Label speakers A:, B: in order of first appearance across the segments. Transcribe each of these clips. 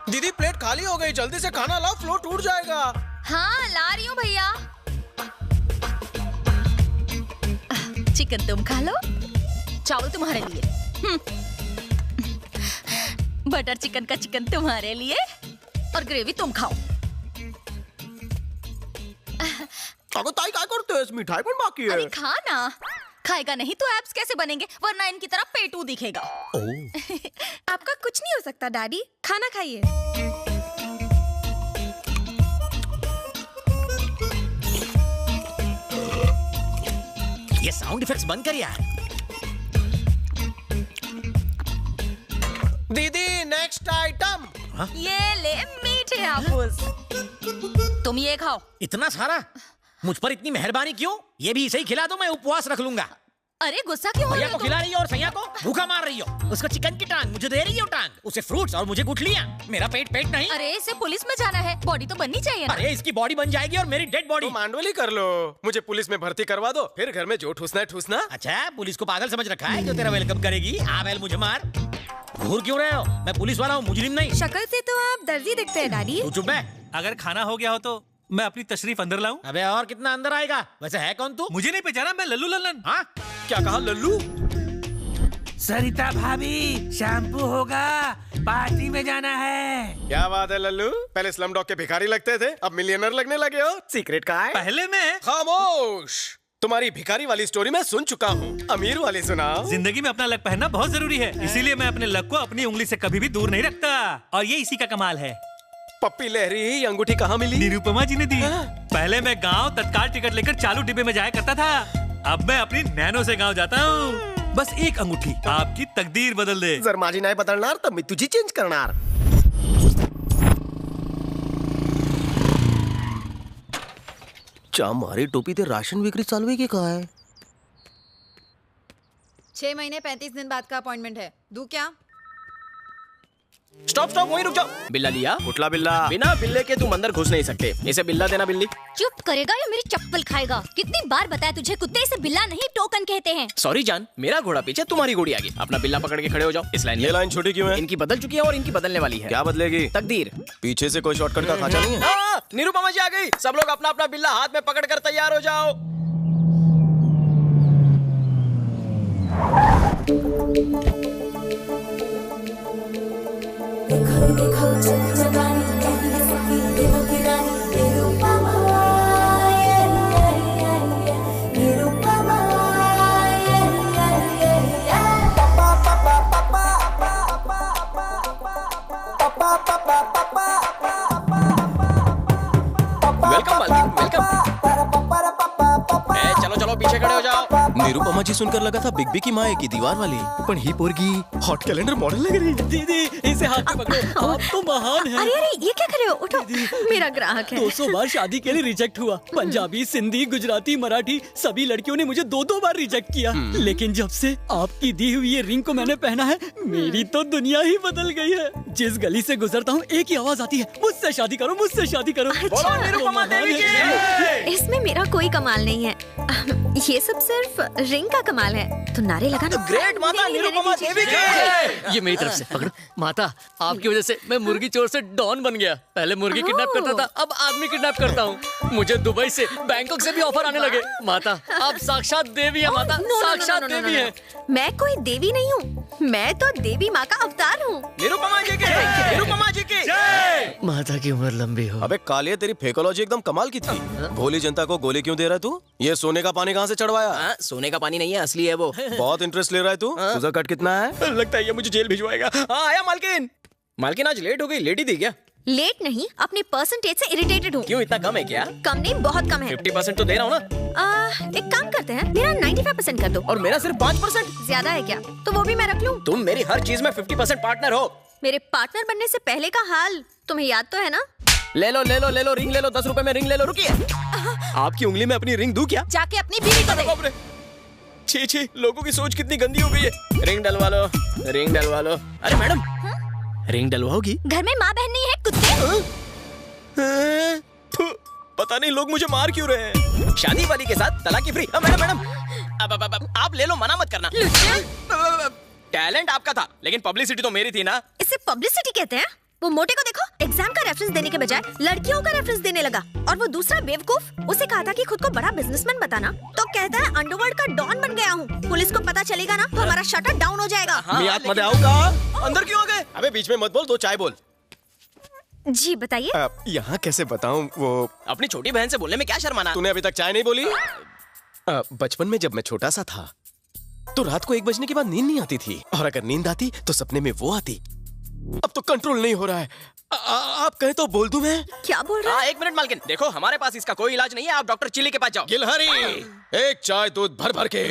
A: दीदी प्लेट खाली हो गई, जल्दी से खाना लाओ, फ्लो टूट जाएगा।
B: हाँ ला रही हूँ भैया। चिकन तुम खा लो, चावल तुम्हारे लिए, बटर चिकन का चिकन तुम्हारे लिए और ग्रेवी तुम खाओ।
A: अगो ताई क्या करते हो, इस मिठाई पण बाकी है।
B: अरे खा ना, खाएगा नहीं तो एब्स कैसे बनेंगे, वरना इनकी तरह पेटू दिखेगा।
C: आपका कुछ नहीं हो सकता डैडी, खाना खाइए।
D: ये साउंड इफेक्ट्स बंद कर यार।
A: दीदी नेक्स्ट आइटम।
B: ये ले मीठे हापुस, तुम ये खाओ।
D: इतना सारा? मुझ पर इतनी मेहरबानी क्यों? ये भी इसे ही खिला दो, मैं उपवास रख लूंगा।
B: अरे गुस्सा क्यों हो रही
D: भैया
B: हो
D: को खिला रही हो और सैया को भूखा मार रही हो। उसको चिकन की टांग, मुझे दे रही हो टांग, उसे फ्रूट्स और मुझे गुठलियां। मेरा पेट पेट नहीं।
B: अरे इसे पुलिस में जाना है, बॉडी तो बननी चाहिए ना।
D: अरे इसकी बॉडी बन जाएगी और मेरी डेड बॉडी।
A: तो मांडवली कर लो, मुझे पुलिस में भर्ती करवा दो, फिर घर में जो ठूसना है ठूसना।
D: अच्छा पुलिस को पागल समझ रखा है जो तेरा वेलकम करेगी। आ बैल मुझे मार। घूर क्यों रहे हो? मैं पुलिस वाला हूँ, मुजरिम नहीं।
C: शक्ल से तो आप दर्जी दिखते हैं डैडी।
D: तू चुप है।
E: अगर खाना हो गया हो तो मैं अपनी तशरीफ अंदर लाऊं?
D: अबे और कितना अंदर आएगा? वैसे है कौन तू?
E: मुझे नहीं पहचाना, मैं लल्लू लल्लन।
D: हाँ
A: क्या कहा लल्लू?
F: सरिता भाभी शैम्पू होगा, पार्टी में जाना है।
A: क्या बात है लल्लू, पहले स्लम डॉग के भिखारी लगते थे, अब मिलियनर लगने लगे हो। सीक्रेट का है?
E: पहले मैं
A: खामोश, तुम्हारी भिखारी वाली स्टोरी मैं सुन चुका हूँ, अमीर वाली सुनाओ।
E: जिंदगी में अपना लक पहनना बहुत जरूरी है, इसीलिए मैं अपने लक को अपनी उंगली से कभी भी दूर नहीं रखता। और ये इसी का कमाल है।
A: पप्पी लहरी, ये अंगूठी कहाँ मिली?
E: निरुपमा जी ने दी। पहले मैं गांव तत्काल टिकट लेकर चालू डिब्बे में जाया करता था, अब मैं अपनी नैनो से गांव जाता हूँ। बस एक अंगूठी आपकी तकदीर बदल दे।
A: जर माझी नाही बदलणार तर मी तुझी चेंज करणार। चा मारी टोपी ते राशन विक्री चालू आहे की काय?
C: 6 महीने 35 दिन बाद का अपॉइंटमेंट है, दूं क्या?
G: स्टॉप स्टॉप, वहीं रुक जाओ। बिल्ला लिया?
A: कुठला बिल्ला?
G: बिना बिल्ले के तुम अंदर घुस नहीं सकते। इसे बिल्ला देना। बिल्ली
B: चुप करेगा या मेरी चप्पल खाएगा? कितनी बार बताया तुझे, कुत्ते इसे बिल्ला नहीं टोकन कहते हैं।
G: सॉरी जान, मेरा घोड़ा पीछे तुम्हारी घोड़ी आगे। अपना बिल्ला पकड़ के खड़े हो जाओ। इस लाइन
A: ये लाइन छोटी क्यों है?
G: इनकी बदल चुकी है और इनकी बदलने वाली है।
A: क्या बदलेगी?
G: तकदीर।
A: पीछे से कोई शॉर्टकट का खाचा नहीं है?
G: निरुपमा जी आ गई। सब लोग अपना अपना बिल्ला हाथ में पकड़ कर तैयार हो जाओ। वेलकम मालकिन, वेलकम। चलो चलो पीछे खड़े हो जाओ।
A: निरुपमा जी सुनकर लगा था बिग बी की माँ है की दीवार वाली, पण ही पोरगी हॉट कैलेंडर मॉडल लग रही है।
H: दीदी इसे हाथ में पकड़ो, आप तो महान हैं।
C: अरे अरे ये क्या कर रहे हो? उठो, मेरा ग्राहक है।
H: 200 बार शादी के लिए रिजेक्ट हुआ। पंजाबी, सिंधी, गुजराती, मराठी सभी लड़कियों ने मुझे 2-2 बार रिजेक्ट किया। लेकिन जब से आपकी दी हुई ये रिंग को मैंने पहना है, मेरी तो दुनिया ही बदल गई है। जिस गली से गुजरता हूँ एक ही आवाज आती है, मुझसे शादी करो, मुझसे शादी करो।
C: अच्छा,
G: निरुपमा देवी की।
C: इसमें मेरा कोई कमाल नहीं है, ये सब सिर्फ रिंग का कमाल है। तो नारे लगाना।
G: ग्रेट माता निरुपमा देवी की।
I: ये मेरी तरफ से पकड़ो। माता आपकी वजह से मैं मुर्गी चोर से डॉन बन गया। पहले मुर्गी किडनैप करता था, अब आदमी किडनैप करता हूँ। मुझे दुबई से, बैंकॉक से भी ऑफर आने लगे। माता आप साक्षात देवी है। माता साक्षात देवी है।
C: मैं कोई देवी नहीं हूँ, मैं तो देवी माँ का अवतार हूँ।
G: निरुपमा जी की, निरुपमा जी की।
I: माता की उम्र लंबी हो।
A: अबे कालिया, तेरी फेकोलॉजी एकदम कमाल की थी। भोली जनता को गोली क्यों दे रहा है तू? ये सोने का पानी कहाँ से चढ़वाया?
G: सोने का पानी नहीं है, असली है वो।
A: बहुत इंटरेस्ट ले रहा है तू। तुझा कट कितना है?
G: लगता है ये मुझे जेल भिजवाएगा। हाँ आया मालकिन। मालकिन आज लेट हो गई, लेट ही दी क्या?
C: लेट नहीं, अपने परसेंटेज से इरिटेटेड हूँ।
G: क्यों, इतना कम है क्या?
C: कम नहीं, बहुत कम है।
G: 50% तो दे रहा हूँ ना।
C: एक काम करते हैं, मेरा 95% कर दो।
G: और मेरा सिर्फ 5%।
C: ज्यादा है क्या? तो वो भी मैं रख लूँ।
G: तुम मेरी हर चीज में 50% पार्टनर हो।
C: मेरे पार्टनर बनने से पहले का हाल तुम्हें याद तो है ना?
G: ले लो ले लो ले लो, रिंग ले लो, 10 रुपए में रिंग ले लो। रुकिए, आपकी उंगली में अपनी रिंग दूं क्या?
C: जाके अपनी बीवी को दे।
G: छी छी, लोगों की सोच कितनी गंदी हो गई है। रिंग डलवा लो, रिंग डलवा लो। अरे मैडम, रिंग डलवाओगी?
C: घर में माँ बहन नहीं है कुत्ते।
G: पता नहीं लोग मुझे मार क्यों रहे हैं। शादी वाली के साथ तलाक की फ्री। मैडम मैडम, अब आप ले लो, मना मत करना। टैलेंट आपका था, लेकिन पब्लिसिटी तो मेरी थी ना।
C: इसे पब्लिसिटी कहते हैं? वो मोटे को देखो, एग्जाम का रेफरेंस देने के बजाय लड़कियों का रेफरेंस देने लगा। और वो दूसरा बेवकूफ, उसे कहा था कि खुद को बड़ा बिजनेसमैन बताना, तो कहता है अंडरवर्ल्ड का डॉन बन गया हूँ। पुलिस को पता चलेगा ना तो हमारा शटर डाउन हो जाएगा।
A: मैं आप मत आऊंगा। अंदर क्यों आ गए? अबे बीच में मत बोल, 2 चाय बोल।
C: जी बताइए।
A: यहाँ कैसे बताऊँ? वो
G: अपनी छोटी बहन से बोलने में क्या शर्माना?
A: तूने अभी तक चाय नहीं बोली? बचपन में जब मैं छोटा सा था तो रात को 1 बजने के बाद नींद नहीं आती थी, और अगर नींद आती तो सपने में वो आती। अब तो कंट्रोल नहीं हो रहा है। आप कहे तो बोल दूं मैं?
C: क्या बोल रहा है?
G: 1 मिनट मालकिन, देखो हमारे पास इसका कोई इलाज नहीं है, आप डॉक्टर चिल्ली के पास जाओ।
A: गिलहरी, एक चाय दूध भर भर के।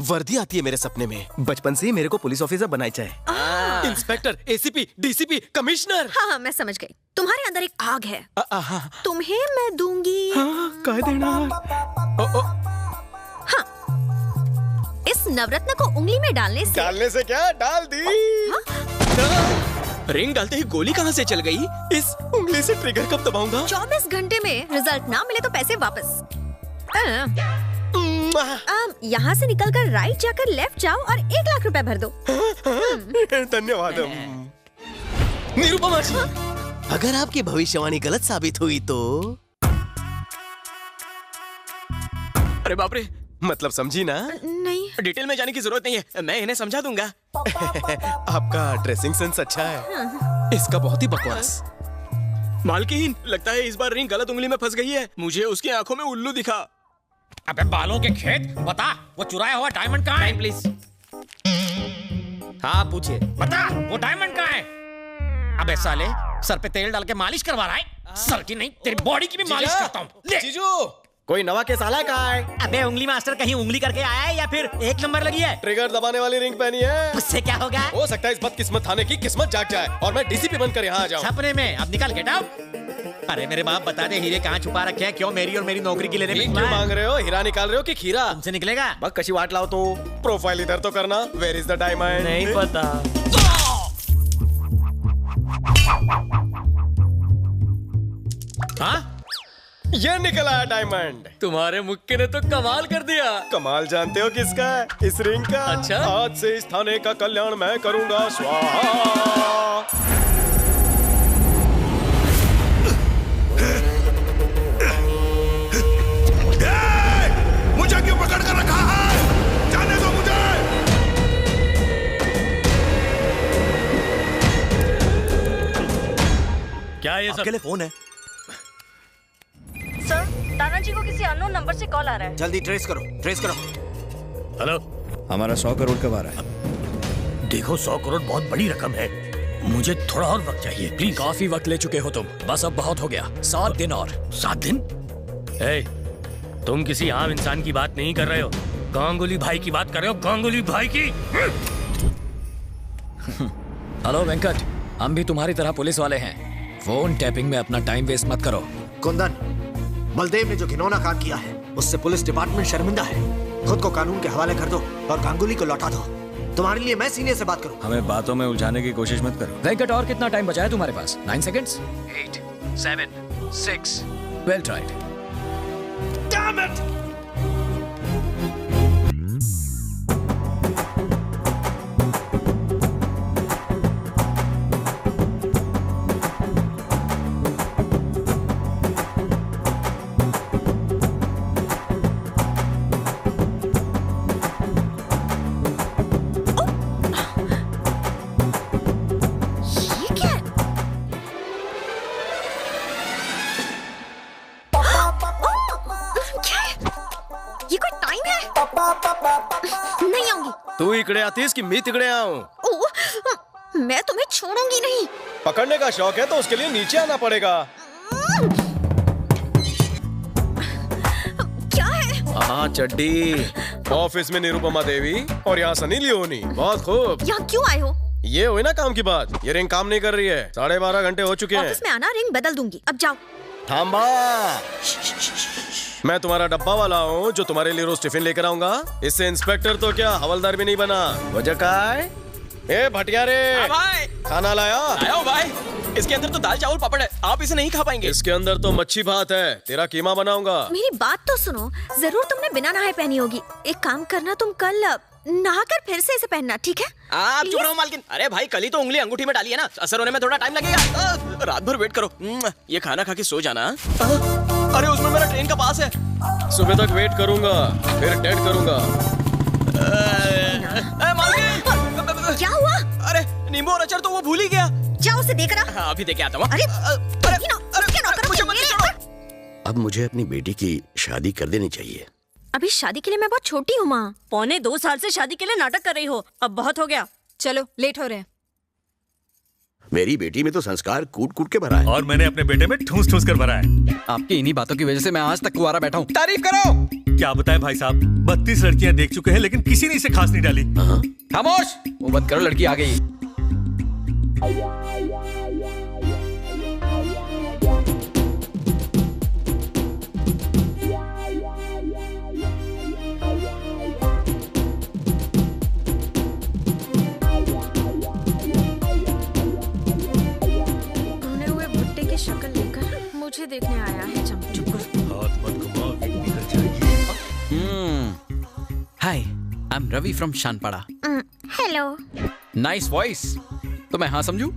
A: वर्दी आती है मेरे सपने में। बचपन से ही मेरे को पुलिस ऑफिसर बनाई चाहे। Inspector, ACP, DCP, commissioner.
C: हाँ, मैं समझ गई। तुम्हारे अंदर एक आग है, तुम्हें मैं दूंगी।
A: कह देना।
C: इस नवरत्न को उंगली में डालने से
A: क्या? डाल दी।
G: रिंग डालते ही गोली कहाँ से चल गई?
A: इस उंगली से ट्रिगर कब दबाऊंगा?
C: 24 घंटे में रिजल्ट ना मिले तो पैसे वापस। यहाँ से निकलकर राइट जाकर लेफ्ट जाओ और 1 लाख रुपए भर दो।
A: धन्यवाद। निरुपमा जी, अगर आपकी भविष्यवाणी गलत साबित हुई तो?
G: अरे बाप रे,
A: मतलब समझी ना?
C: नहीं,
G: डिटेल में जाने की जरूरत नहीं है, मैं इन्हें समझा दूंगा।
A: आपका ड्रेसिंग सेंस अच्छा है, इसका बहुत ही बकवास।
G: मालकिन, लगता है इस बार रिंग गलत उंगली में फंस गई है। मुझे उसकी आंखों में उल्लू दिखा।
D: अबे बालों के खेत, बता वो चुराया हुआ डायमंड कहाँ है?
G: प्लीज। हाँ पूछिए।
D: बता वो डायमंड कहाँ है? अबे साले, सर पे तेल डाल के मालिश करवा रहा है? सर की नहीं, तेरी बॉडी की भी मालिश करता हूँ। ले।
A: जीजू, कोई नवा केस आला का है?
D: अबे उंगली मास्टर कहीं उंगली करके आया है या फिर 1 नंबर लगी है?
A: ट्रिगर दबाने वाली रिंग पहनी है।
D: उससे क्या होगा?
A: हो सकता है इस बदकिस्मत थाने की किस्मत जाग जाए और मैं डीसीपी बनकर यहाँ आ जाऊँ।
D: सपने में। अब निकल, गेट आउट। अरे मेरे बाप, बता दे हीरे कहाँ छुपा रखे हैं? क्यों मेरी और मेरी नौकरी की लेने
A: क्यों मांग रहे हो? हीरा निकाल रहे हो कि खीरा?
D: तुमसे निकलेगा?
A: बस कशी वाट लाओ तो। प्रोफाइल इधर तो करना। Where is the diamond?
D: नहीं पता। हाँ,
A: ये निकला है डायमंड।
I: तुम्हारे मुक्के ने तो कमाल कर दिया।
A: कमाल जानते हो किसका है? इस रिंग का।
I: अच्छा?
A: आज से इस थाने का कल्याण मैं करूंगा। स्वाहा।
J: मुझे क्यों पकड़ कर रखा है? जाने दो मुझे।
E: क्या ये सब?
A: फोन है।
K: सर, तानाजी को किसी अननोन नंबर से कॉल आ रहा है।
A: जल्दी ट्रेस करो, ट्रेस करो।
E: हेलो,
J: हमारा 100 करोड़ कब आ रहा है?
D: देखो 100 करोड़ बहुत बड़ी रकम है, मुझे थोड़ा और वक्त चाहिए प्लीज।
H: काफी वक्त ले चुके हो तुम, बस अब बहुत हो गया। 7 दिन और।
D: 7 दिन?
E: तुम किसी आम इंसान की बात नहीं कर रहे हो, गांगुली भाई की बात कर रहे हो। गांगुली भाई की।
H: हेलो वेंकट, हम भी तुम्हारी तरह पुलिस वाले हैं। फोन टैपिंग में अपना टाइम वेस्ट मत करो।
L: कुंदन, बलदेव ने जो घिनौना काम किया है उससे पुलिस डिपार्टमेंट शर्मिंदा है। खुद को कानून के हवाले कर दो और गांगुली को लौटा दो। तुम्हारे लिए मैं सीनियर से बात करूं।
J: हमें बातों में उलझाने की कोशिश मत करो।
H: वेंकट, और कितना टाइम बचा है तुम्हारे पास? 9 seconds. 8, 7, 6। Well tried.
J: Damn it!
C: नहीं आऊंगी।
A: तू इकड़े आतीस कि मैं तिकड़े आऊं?
C: मैं तुम्हें छोड़ूंगी नहीं।
A: पकड़ने का शौक है तो उसके लिए नीचे आना पड़ेगा।
C: क्या है?
A: हाँ, चड्डी। ऑफिस में निरुपमा देवी और यहाँ सनी लियोनी। बहुत खूब।
C: यहाँ क्यों आए हो?
A: ये हुई ना काम की बात। ये रिंग काम नहीं कर रही है। 12:30 घंटे हो चुके हैं।
C: ऑफिस में आना, रिंग बदल दूंगी। अब जाओ।
A: थांबा। मैं तुम्हारा डब्बा वाला हूँ जो तुम्हारे लिए रोज टिफिन लेकर आऊंगा। इससे इंस्पेक्टर तो क्या हवलदार भी नहीं बना। वजह क्या है? ए भटिया रे,
G: भाई
A: खाना लाया?
G: लाया हूं भाई। इसके अंदर तो दाल चावल पापड़ है, आप इसे नहीं खा पाएंगे।
A: इसके अंदर तो मच्छी भात है, तेरा कीमा बनाऊंगा।
C: मेरी बात तो सुनो। जरूर तुमने बिना नहाए पहनी होगी। एक काम करना, तुम कल नहाकर फिर से इसे पहनना, ठीक है?
G: आप चुप रहो मालकिन। अरे भाई कल ही तो उंगली अंगूठी में डाली है ना, असर होने में थोड़ा टाइम लगेगा। रात भर वेट करो। ये खाना खा के सो जाना। अरे उसमें मेरा ट्रेन का पास है। सुबह तक वेट करूंगा, फिर डेट करूंगा। मालकिन
C: क्या हुआ?
G: अरे नींबू और अचार तो वो भूल ही गया।
C: जाओ उसे देख रहा।
G: हाँ, अभी देखे आता हूँ।
C: अरे
M: अब मुझे अपनी बेटी की शादी कर देनी चाहिए।
C: अभी शादी के लिए मैं बहुत छोटी हूँ माँ।
K: 2.25 साल से शादी के लिए नाटक कर रही हो, अब बहुत हो गया।
B: चलो लेट हो रहे हैं।
M: मेरी बेटी में तो संस्कार कूट कूट के भरा है।
E: और मैंने अपने बेटे में ठूस ठूस कर भरा है।
H: आपकी इन्हीं बातों की वजह से मैं आज तक कुंवारा बैठा हूँ।
E: तारीफ करो। क्या बताएं भाई साहब, 32 लड़कियां देख चुके हैं लेकिन किसी ने इसे खास नहीं डाली।
H: खामोश, वो बंद करो, लड़की आ गई।
C: शक्ल लेकर मुझे देखने आया है चुप कर।
E: हाथ मत घुमाओ, निकल जाएगी।
H: Hi, I am Ravi from Shanpada.
C: Hello.
H: Nice voice. तो मैं हाँ समझू?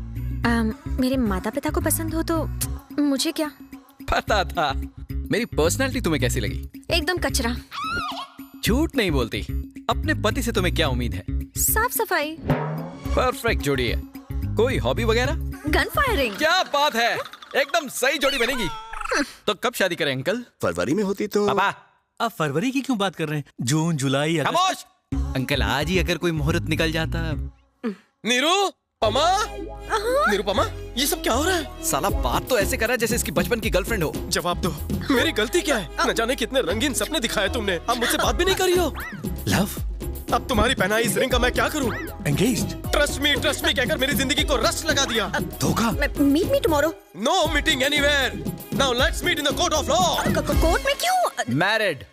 C: मेरे माता पिता को पसंद हो तो मुझे क्या
H: पता था। मेरी पर्सनालिटी तुम्हें कैसी लगी?
C: एकदम कचरा।
H: झूठ नहीं बोलती। अपने पति से तुम्हें क्या उम्मीद है?
C: साफ सफाई।
H: परफेक्ट जोड़ी है। कोई हॉबी वगैरह?
C: Gun firing.
H: क्या बात है, एकदम सही जोड़ी बनेगी। तो कब शादी करें अंकल?
M: फरवरी में होती तो।
H: पापा,
E: अब फरवरी की क्यों बात कर रहे हैं? जून, जुलाई, अगस्त।
H: खामोश। अंकल आज ही अगर कोई मुहूर्त निकल जाता।
A: निरुपमा, निरुपमा, ये सब क्या हो रहा है?
H: साला बात तो ऐसे कर रहा है जैसे इसकी बचपन की गर्लफ्रेंड हो।
A: जवाब दो, मेरी गलती क्या है? न जाने कितने रंगीन सपने दिखाए तुमने, अब मुझसे बात भी नहीं करी हो।
E: लव,
A: अब तुम्हारी पहनाई इस रिंग का मैं क्या करूं?
E: एंगेज्ड।
A: ट्रस्ट मी कहकर मेरी जिंदगी को रस लगा दिया।
E: धोखा।
C: Meet me tomorrow.
A: No meeting anywhere. Now let's meet in the court of law.
C: Court में क्यों?
H: मैरिड।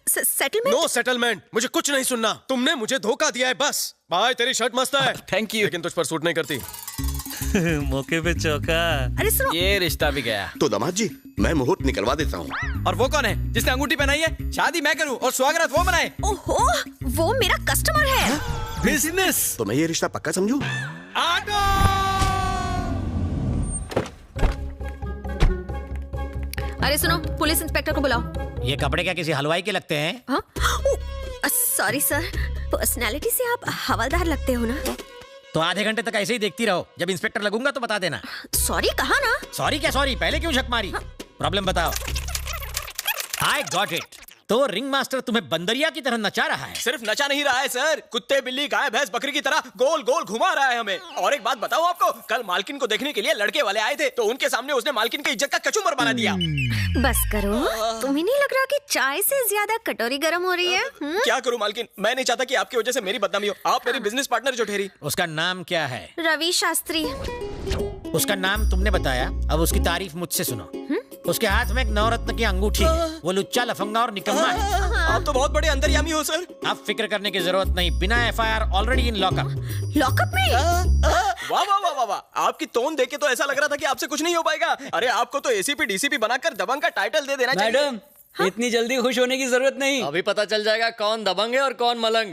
C: सेटलमेंट?
A: नो सेटलमेंट, मुझे कुछ नहीं सुनना। तुमने मुझे धोखा दिया है बस। भाई तेरी शर्ट मस्त है।
H: Thank you.
A: लेकिन तुझ पर सूट नहीं करती।
E: मौके पे चौका।
C: अरे सुनो,
H: ये रिश्ता भी गया।
M: तो दामाद जी, मैं मुहूर्त निकलवा देता हूँ।
H: और वो कौन है जिसने अंगूठी पहनाई है? शादी मैं करूँ और स्वागत वो मनाए।
C: ओहो, वो मेरा कस्टमर है।
H: बिजनेस।
M: तो मैं ये रिश्ता पक्का समझूं?
C: अरे सुनो, पुलिस इंस्पेक्टर को बुलाओ।
D: ये कपड़े क्या किसी हलवाई के लगते हैं?
C: सॉरी सर, पर्सनालिटी से आप हवलदार लगते हो ना।
D: तो आधे घंटे तक ऐसे ही देखती रहो, जब इंस्पेक्टर लगूंगा तो बता देना।
C: सॉरी कहा ना।
D: सॉरी क्या सॉरी, पहले क्यों झक मारी? प्रॉब्लम बताओ। I got it. तो रिंग मास्टर तुम्हें बंदरिया की तरह नचा रहा है।
G: सिर्फ नचा नहीं रहा है सर, कुत्ते बिल्ली गाय भैंस बकरी की तरह गोल गोल घुमा रहा है हमें। और एक बात बताऊं आपको, कल मालकिन को देखने के लिए लड़के वाले आए थे, तो उनके सामने उसने मालकिन की इज्जत का कचूमर बना दिया।
C: बस करो, तुम्हें नहीं लग रहा कि चाय से ज्यादा कटोरी गर्म हो रही है?
G: क्या करूं मालकिन, मैं नहीं चाहता कि आपकी वजह से मेरी बदनामी हो। आप मेरी बिजनेस पार्टनर जो ठहरी।
D: उसका नाम क्या है?
C: रवि शास्त्री।
D: उसका नाम तुमने बताया, अब उसकी तारीफ मुझसे सुनो। उसके हाथ में एक नवरत्न की अंगूठी है। वो लुच्चा लफंगा और निकम्मा है।
G: आप तो बहुत बड़े अंतर्यामी हो सर।
D: अब फिक्र करने की जरूरत नहीं, बिना FIR already in lockup.
C: Lockup में?
G: वाह वाह वाह वाह, आपकी टोन देख के तो ऐसा लग रहा था कि आपसे कुछ नहीं हो पाएगा। अरे आपको तो एसीपी डीसीपी बनाकर दबंग का टाइटल दे देना चाहिए।
H: मैडम, इतनी जल्दी खुश होने की जरूरत नहीं।
I: अभी पता चल जाएगा कौन दबंग है और कौन मलंग।